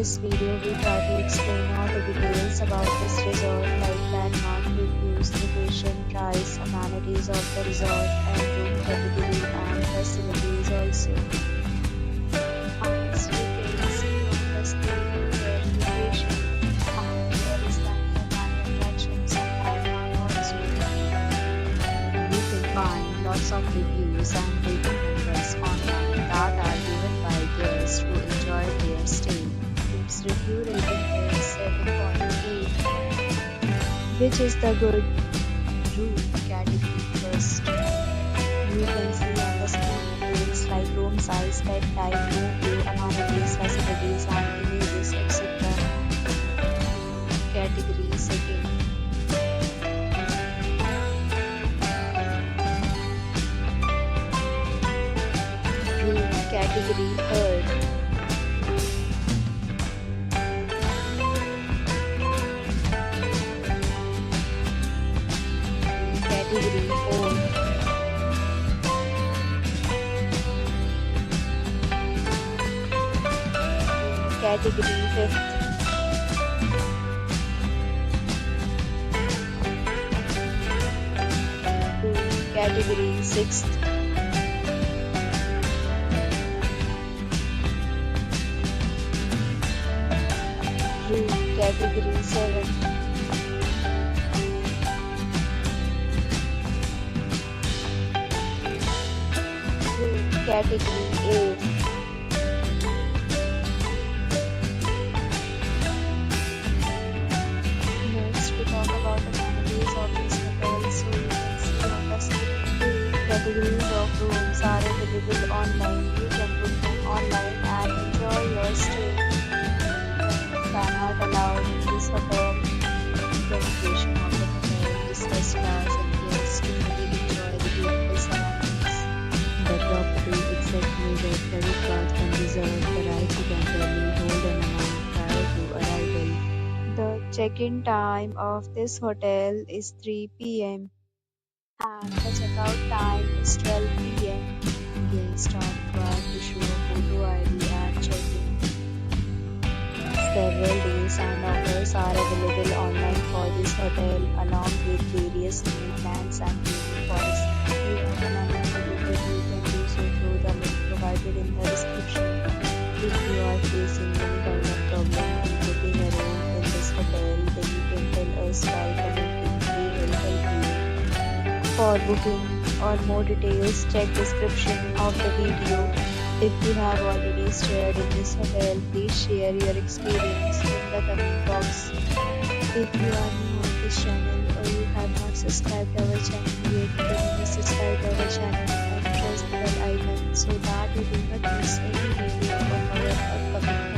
this video, we try to explain all the details about this resort, like landmark reviews, location, price, amenities of the resort, and room category and facilities also. As you can see on the screen, their location, and there is the nearby attractions and landmark also. You can find lots of reviews and rating numbers online that are given by guests who enjoy their stay. Its review rating is 7.8, which is the good room category first. You can see on the screen details like room size, bed type, room view, amenities, facilities, and images, etc. Category second. Room category third. Category fourth. Category fifth. Category sixth. Room category 7. Room category 8. Next we talk about amenities of this hotel. So you can see on the screen categories of rooms are available online. You can book them online and enjoy your stay. Are not allowed in this hotel. The location of the hotel is first class and guests to fully enjoy the beautiful surroundings. The property exactly where credit cards can reserve the right to temporarily hold an amount prior to arrival. The check-in time of this hotel is 3 p.m. and the check-out time is 12 p.m. Guests are required to show a photo ID at check-in. Several deals and offers are available online for this hotel, along with various meal plans and payment policies. If you want an online ticket, you can do so through the link provided in the description. If you are facing any kind of problem in booking a room in this hotel, then you can tell us by commenting. We will help you. For booking or more details, check description of the video. If you have already stayed in this hotel, please share your experience in the comment box. If you are new on this channel or you have not subscribed our channel yet, then please subscribe our channel and press the bell icon so that you do not miss any video of our upcoming